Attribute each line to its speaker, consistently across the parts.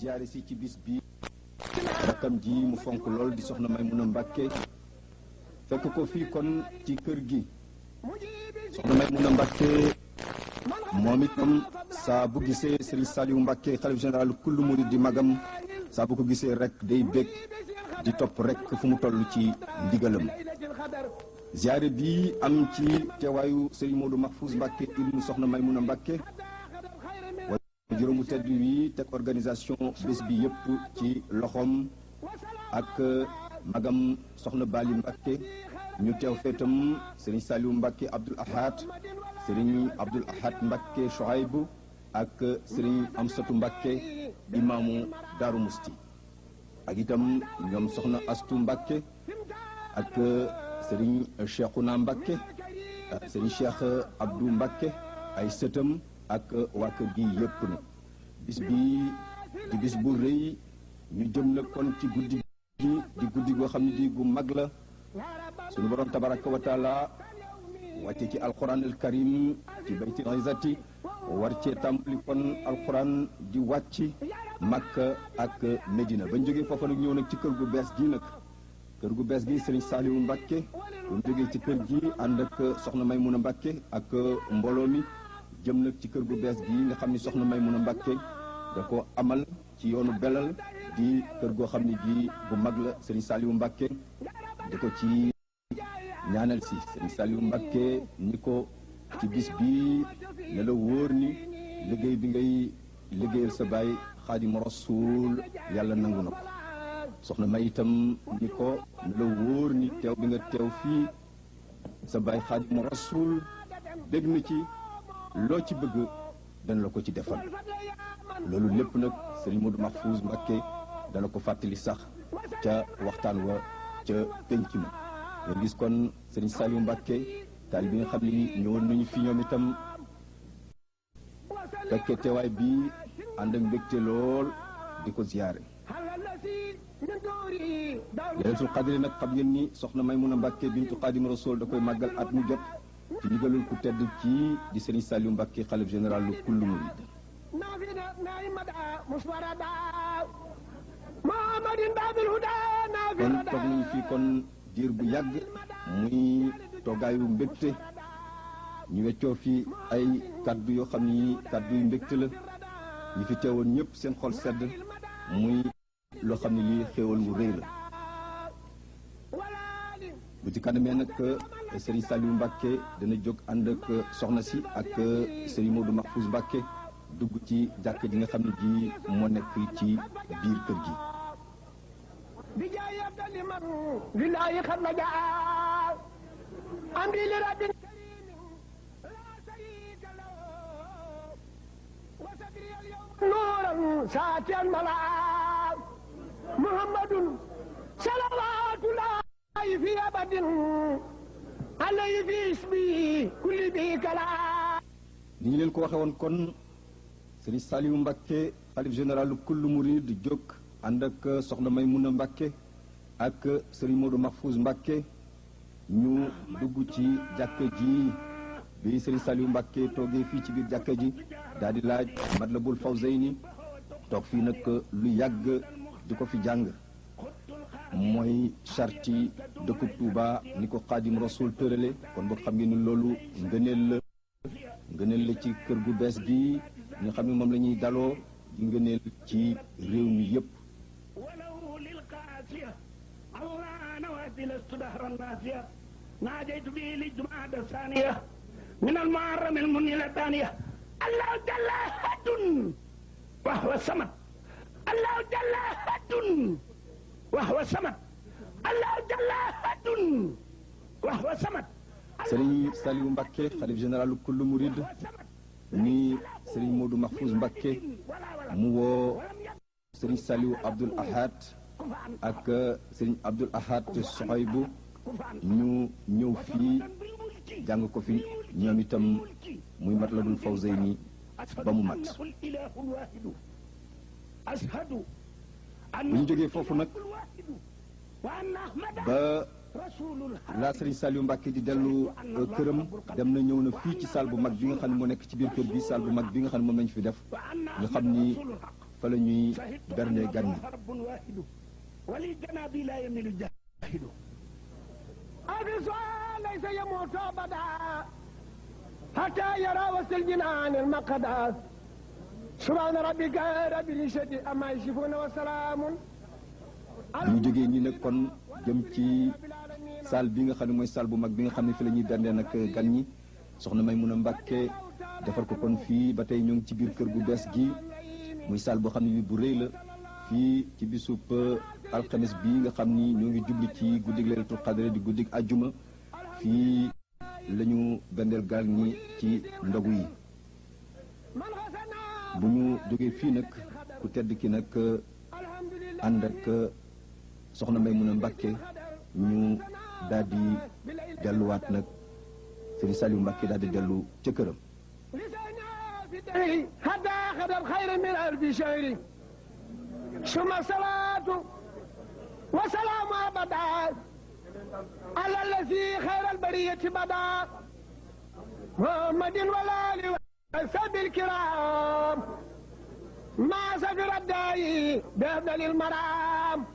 Speaker 1: ziyaare si ci bis bi rakkam ji mu fonk lool di soxna Maymuna Mbàkke fekk ko fii kon ci kër gi soxna Maymuna Mbàkke moom itam saa bu gisee Serigne Saliou Mbàkke xalif général kullu murid di magam saa bu ko gisee rek day bég di topp rek fu mu toll ci ndigalam ziyaare bi am ci teewaayu Serigne Modou Mahfouz Mbàkke ibnu soxna Maymuna Mbàkke juróomu tedd wi teg organisation bés bi yëpp ci loxoom ak magam soxna Bali Mbàkke ñu teew feetam Serigne Saliou Mbàkke Abdoul Ahad Serigne Abdoul Ahad Mbàkke Chouaïbou ak Serigne Amsatou Mbàkke imaamu Daaru Musti ak itam ñoom soxna Astu Mbàkke ak Serigne Cheikhouna Mbàkke Serigne Cheikh Abdou Mbàkke ay sëtam ak waa kër gi yëpp na bis bi di bis bu rëy ñu jëm na kon ci guddi gi di guddi goo xam ne di gu mag la suñu borom tabaraka wa taala wàcce ci alquran al karim ci baytil izzati war cee tàmbali kon alquran di wàcc Makka ak Medina bañ jógee foofa nag ñëw nag ci kër gu bees gi nag kër gu bees gi Serigne Saliou Mbàkke bu mu jógee ci kër gi ànd ak soxna Maymuna Mbàkke ak mbooloo mi jëm nag ci kër gu bees gi nga xam ni soxna Maymuna Mbàkke da ko amal ci yoonu Belal di kër goo xam ne gi bu mag la Serigne Saliou Mbàkke di ko ci ñaanal si Serigne Saliou Mbàkke ni ko ci bis bi ne la wóor ni liggéey bi ngay liggéeyal sa baay Xaadimu Rasuul yàlla nangu na ko soxna May itam ni ko ne la wóor ni teew bi nga teew fii sa baay Xaadimu Rasuul dégg na ci loo ci bëgg dana la ko ci defal loolu lépp nag Serigne Modou Mahfouz Mbàkke dana ko fàttali sax ca waxtaan wa ca penc ma nga gis kon Serigne Saliou Mbàkke taal bi nga xam ne ñëwoon nañu fi ñoom itam fekke teewaay bi ànd ak mbégte lool di ko ziyaare Laylatul Qadri nag xam ngeen ni soxna Maymuna Mbàkke bintu Xaadimu Rasuul da koy màggal at mu jot ci ndigalul ku tedd ci di Serigne Saliou Mbàkke xalif général lu kullu murid kon toog nañu fii kon diir bu yàgg muy toggaayu mbégte ñu weccoo fi ay kaddu yoo xam ni kaddu yu mbégte la ñi fi teewoon ñëpp seen xol sedd muy loo xam ne lii xéewal wu rëy la bu ci kanamee nag Serigne Saliou Mbàkke dana jóg ànd ak soxna si ak Serigne Modou Mahfouz Mbàkke dugg ci jàkk ji nga xam ne ji moo nekk ci biir kër gi
Speaker 2: Muhammadun salawatullah fi abadin alayhi fi isbi kulli bi kala
Speaker 1: ni ñu leen ko waxe woon kon Serigne Saliou Mbàkke xalif général kullu murid di jóg ànd ak soxna Maymuna Mbàkke ak Serigne Modou Mahfouz Mbàkke ñu dugg ci jàkka ji bi Serigne Saliou Mbàkke toogee fii ci biir jàkka ji daal di laaj Matlabul Fawzayni toog fii nag lu yàgg di ko fi jàng mooy charti dëkku Touba ni ko Xaadim Rasul tërale kon boo xam ngeen ni loolu ngëneel la ci kër gu bees gi nga xam ne moom la ñuy daloo di ngëneel ci réew mi yépp
Speaker 2: من المعرم المنيل الثانية الله جل هد وهو الصمد الله جل هد وهو الصمد الله جل هد وهو الصمد
Speaker 1: Serigne Saliou Mbàkke xalif général kullu murid ni Serigne Modou Mahfouz Mbàkke mu woo Serigne Saliou Abdoul Ahad ak Serigne Abdoul Ahad Chouaïbou ñu ñëw fii jàng ko fi ñoom itam muy Matlabul Fawzayni ba mu mat bu ñu jógee foofu nag ba la Serigne Saliou Mbàkke di dellu këram dem na ñëw na fii ci salle bu mag bi nga xam ne moo nekk ci biir kër bi salle bu mag bi nga xam ne moom lañu fi def nga xam ni fa la ñuy bernde gan ñi.
Speaker 2: wali janabi la yamilu jahidu
Speaker 3: afiso laysa yamutu abada hatta yara wasal jinan al maqada subhana rabbika rabbil izzati amma yasifuna wa salamun.
Speaker 1: ñu jógee ñi nag kon jëm ci salle bi nga xam ne mooy salle bu mag bi nga xam ne fi la ñuy berndee nag gan ñi soxna Maymuna Mbàkke defar ko kon fii ba tey ñu ngi ci biir kër gu bees gi muy salle boo xam ne bi bu rëy la fii ci bisub alxames bi nga xam ni ñoo ngi jubli ci guddig Laylatul Qadr di guddig ajjuma fii la ñu berndeel gan ñi ci ndogu yi. bu ñu jógee fii nag ku tedd ki nag ànd ak soxna Maymuna Mbàkke ñu daal di delluwaat nag Sëriñ Saliou Mbàkke daal di dellu ca këram.
Speaker 3: hatta xadal xayra min alfi shahri suma salaatu wa salaamu abada ala allazi xayral bariyati bada muhammadin wal ali wa sahbil kiram ma safira daayi bi afdalil maram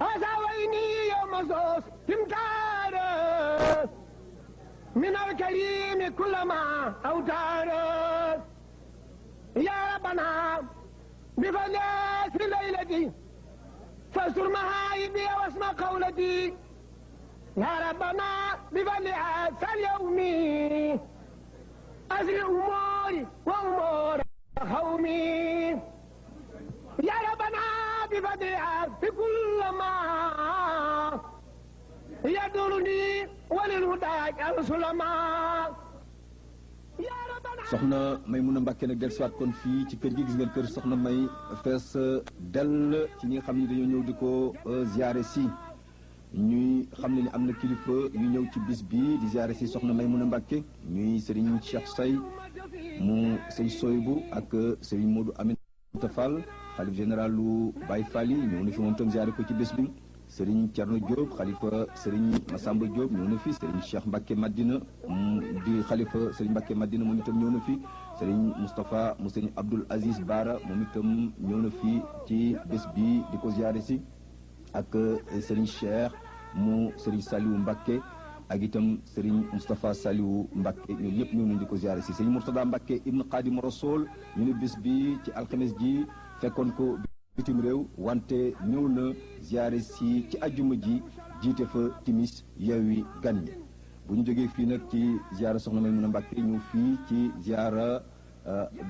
Speaker 3: asawayni yawma sos timtaara min alkarimi kullama awtaara ya rabbana بفلاس ليلتي فاستر مهايبي واسمع قولتي يا ربنا بفلاس اليوم أسر أموري وأمور قومي يا ربنا بفلاس كل ما يدرني وللهدى السلمان.
Speaker 1: soxna Maymuna Mbàkke nag dellusiwaat kon fii ci kër gi gis ngeen kër soxna May fees dell ci ñi nga xam ni dañoo ñëw di ko ziare si ñuy xam ne ni am na kilifa yu ñëw ci bis bi di ziare si soxna Maymuna Mbàkke ñuy Serigne Cheikh Say mu sëñ Soybu ak Serigne Modou Aminata Fall xalif général lu Baye Fall yi ñëw na fi moom tam ziare ko ci bis bi. Serigne Thierno Diop xalifa Serigne Massamba Diop ñëw na fi Serigne Cheikh Mbacke Madina di xalifa Serigne Mbacke Madina moom itam ñëw na fi Serigne Moustapha mu Serigne Abdoul Aziz Bara moom itam ñëw na fi ci bés bi di ko ziare si ak Serigne Cheikh mu Serigne Saliou Mbacke ak itam Serigne Moustapha Saliou Mbacke ñoom ñëpp ñëw nañu di ko ziare si Serigne Mourtada Mbacke Ibn Khadim Rasoul ñu ne bés bi ci alxames ji fekkoon ko bitim réew wante ñëw na ziare si ci ajjuma ji jiite fa timis yeewi gan ñi bu ñu jógee fii nag ci ziara soxna Maymuna Mbàkke ñëw fii ci ziara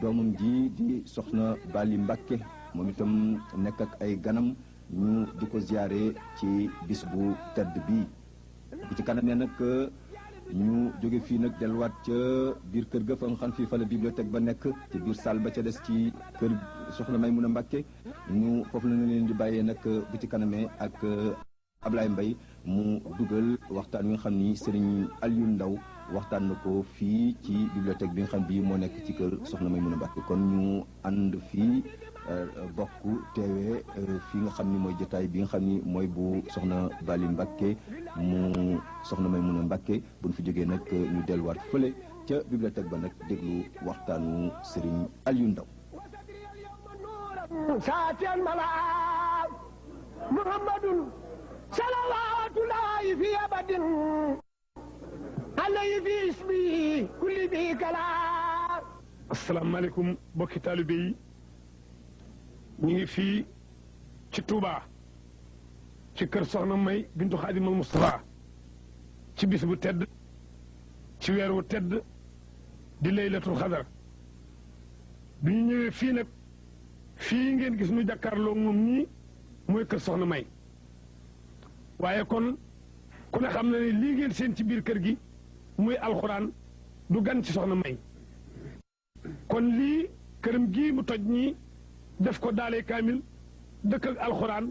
Speaker 1: doomam ji di soxna Bali Mbàkke moom itam nekk ak ay ganam ñu di ko ziare ci bis bu tedd bi bu ci kanamee nag ñu jóge fii nag delluwaat ca biir kër ga fa nga xam fii fa la bibliothèque ba nekk ci biir salle ba ca des ci kër soxna Maymuna Mbàkke ñu foofu la ñu leen di bàyyee nag bu ci kanamee ak Ablaye Mbaye mu dugal waxtaan wi nga xam ni Serigne Aliou Ndaw waxtaan na ko fii ci bibliothèque bi nga xam bii moo nekk ci kër soxna Maymuna Mbàkke kon ñu ànd fii bokk teewee fii nga xam ni mooy jotaay bi nga xam ni mooy bu soxna Bali Mbàkke mu soxna Maymuna Mbàkke bu ñu fi jógee nag ñu delluwaat fële ca bibliothèque ba nag déglu waxtaanu Serigne Aliou Ndaw.
Speaker 3: ساتي الملاك محمد صلوات الله في أبد عليه في اسمي كل به كلام.
Speaker 2: السلام عليكم بوكي طالبي ñi fii ci Touba ci kër Soxna May bintu Xaadimal Mustafa ci bis bu tedd ci weer wu tedd di Laylatul Qadr bi ñu ñëwee fii nag fii ngeen gis nu jàkkaarloo moom ñii mooy kër Soxna May waaye kon ku ne xam na ne lii ngeen seen ci biir kër gi muy alxuraan du gan ci Soxna May kon lii këram gii mu toj ñii def ko daalee kaamil dëkk ak alxuraan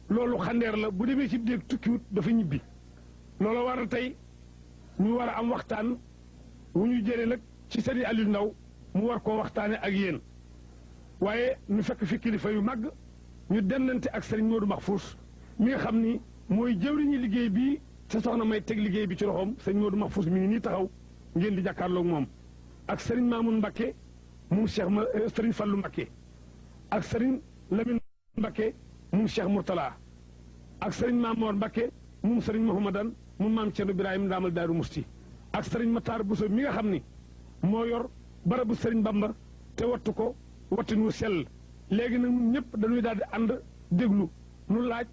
Speaker 2: loolu xandeer la bu demee ci déeg tukkiwut dafa ñibbi loolu war a tey ñu war a am waxtaan wu ñu jëlee nag ci Sëriñ Aliou Ndaw mu war koo waxtaane ak yéen waaye ñu fekk fi kilifa yu màgg ñu dennante ak Sëriñ Modou Mahfous mi nga xam ni mooy jëwriñu liggéey bii te Soxna May teg liggéey bi ci loxoom Sëriñ Modou Mahfous mi ngi nii taxaw ngeen di jàkkaarloog moom ak Sëriñ Mamoun Mbakke moom Cheikh Sëriñ Fallu Mbakke ak sëriñ Lamine Mbakke moom Cheikh Mourtala ak sëriñ Mamor Mbakke moom sëriñ Mouhamadan moom maam Thierno Birahim Ndaamal Daaru Musti ak sëriñ Matar Bousso mi nga xam ni moo yor barabu sëriñ Bamba te wattu ko wattin wu sell léegi nag ñun ñëpp dañuy daal di ànd déglu nu laaj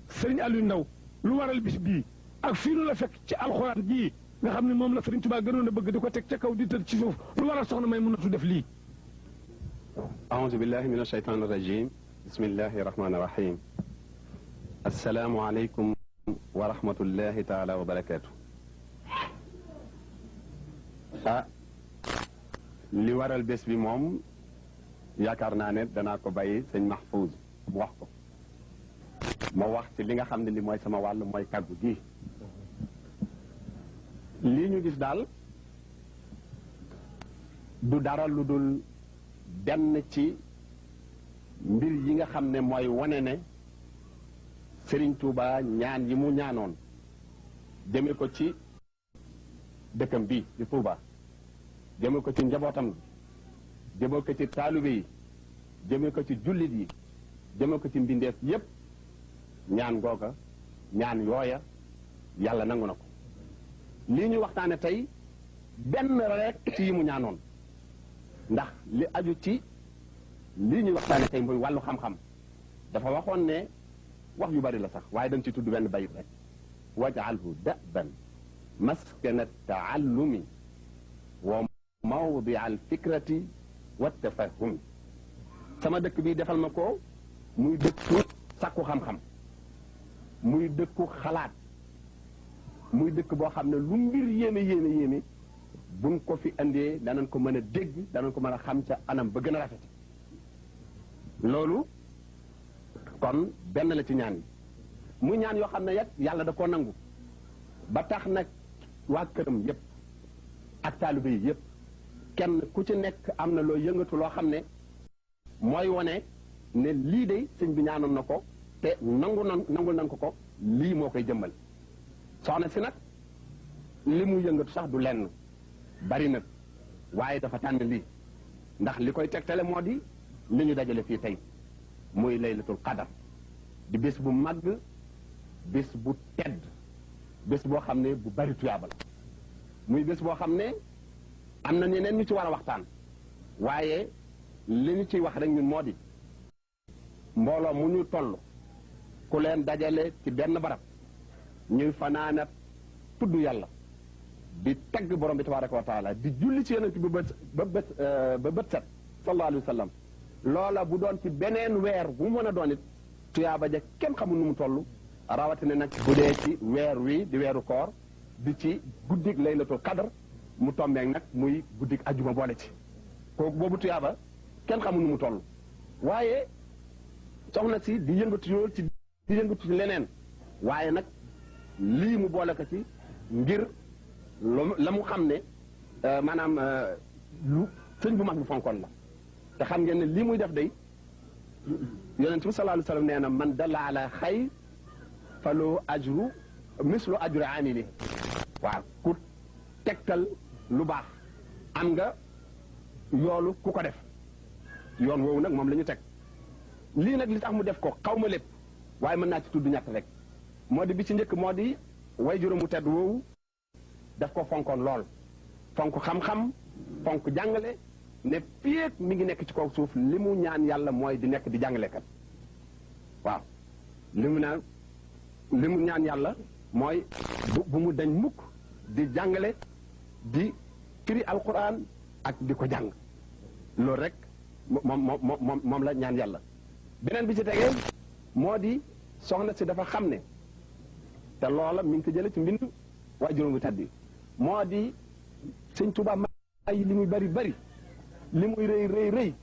Speaker 2: sëriñ Aliou Ndaw lu waral bis bii ak fii nu la fekk ci alxuraan jii nga xam ne moom la sëriñ Tuubaa gënoon a bëgg di ko teg ca kaw di tëdd ci suuf lu waral soxna may mënatu def lii.
Speaker 4: aouzu billahi min ashaytaan rajim bismillahi rahmaani rahim assalaamu aleykum wa rahmatullahi taala wa barakaatu. li waral bés bi moom yaakaar naa ne danaa ko bàyyi sëñ Mahfouz mu wax ko ma wax ci li nga xam ne li mooy sama wàll mooy kàggu gi. lii ñu gis daal du dara lu dul benn ci mbir yi nga xam ne mooy wane ne Serigne Touba ñaan yi mu ñaanoon jëme ko ci dëkkam bii di Touba jëme ko ci njabootam bi jëme ko ci taalibe yi jëme ko ci jullit yi jëme ko ci mbindeef yépp ñaan googa ñaan yooya yàlla nangu na ko. lii ñu waxtaane tey benn rek ci yi mu ñaanoon ndax li aju ci lii ñuy waxtaane tey muy wàllu xam-xam dafa waxoon ne wax yu bari la sax waaye dañ ci tudd benn bayit rek waj'alhu da'ban maskana taallumi wa mawdia alfikrati wa tafahumi sama dëkk bi defal ma ko muy dëkku sàkku xam-xam muy dëkku xalaat muy dëkk boo xam ne lu mbir yéeme buñ ko fi andee danañ ko mën a dégg danañ ko mën a xam ca anam ba gën a rafet loolu kon benn la ci ñaan yi muy ñaan yoo xam ne yet yàlla da koo nangu ba tax nag waa këram yépp ak taalibe yi yépp kenn ku ci nekk am na loo yëngatu loo xam ne mooy wone ne lii de sëñ bi ñaanoon na ko te nangul nan ko lii moo koy jëmmal soxna si nag li mu yëngatu sax du lenn bari nag waaye dafa tànn lii ndax li koy tegtale moo di li ñu dajale fii tey muy laylatul qadar di bés bu màgg bés bu tedd bés boo xam ne bu bari tuyaaba la muy bés boo xam ne am na ñeneen ñu ci war a waxtaan waaye li ñu ciy wax rek ñun moo di mbooloo mu ñu toll ku leen dajale ci benn barab ñuy fanaanat tudd yàlla di tagg borom bi tabaraka wa taala di julli ci yonent bi ba bët set sallallahu alayhi wa sallam loola bu doon ci beneen weer bu mu mën a doon it tuyaaba ja kenn xamul nu mu toll rawatina nag bu dee ci weer wi di weeru koor di ci guddig laylatul qadr mu tombeek nag muy guddig ajjuma boole ci kooku boobu tuyaaba kenn xamul nu mu toll waaye soxna si di yëngatu lool ci di yëngatu ci leneen waaye nag lii mu boole ko ci ngir la mu xam ne maanaam lu sëñ bu mag bi fonkoon la te xam ngeen ne lii muy def day yonent bi sallallahu alayhi wa sallam nee na man dalla ala xayr faloo ajru mislu ajru amili waaw ku tegtal lu baax am nga yoolu ku ko def yoon woowu nag moom la ñu teg lii nag li tax mu def ko xaw ma lépp waaye mën naa ci tudd ñett rek moo di bi ci njëkk moo di way juróomu tedd woowu daf ko fonkoon lool fonk xam-xam fonk jàngale ne féeg mi ngi nekk ci kaw suuf li mu ñaan yàlla mooy di nekk di jàngalekat waaw li mu ñaan yàlla mooy bu mu dañ mukk di jàngale di firi alquran ak di ko jàng loolu rek moom la ñaan yàlla beneen bi ci tegee moo di soxna si dafa xam ne te loola mi ngi ko jële ci mbind waa juróomi tàddi moo di sëñ Tuubaa ay li muy bari li muy rëy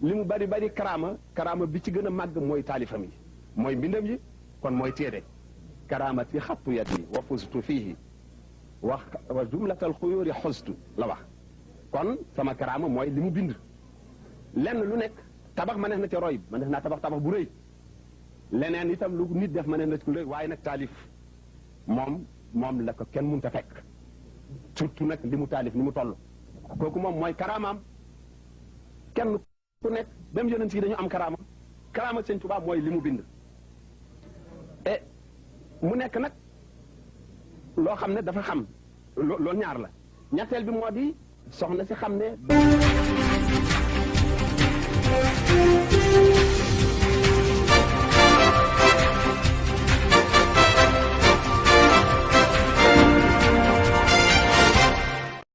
Speaker 4: li mu bari karaama bi ci gën a màgg mooy taalifam yi mooy mbindam yi kon mooy téere karaamati xattu yat yi wa fustu fiihi wa jumlatal xuyóori xostu la wax kon sama karaama mooy li mu bind lenn lu nekk tabax ma neex na ca roy ma neex naa tabax bu rëy leneen itam lu nit def ma neex na ci rëy waaye nag taalif moom la ko kenn mënut a fekk surtout nag li mu taalif ni mu toll kooku moom mooy karaamaam kenn ku nekk même yonent yi dañu am karaama karaama sëñ Tuubaa mooy li mu bind mu nekk nag loo xam ne dafa xam loolu ñaar la ñetteel bi moo di soxna si xam ne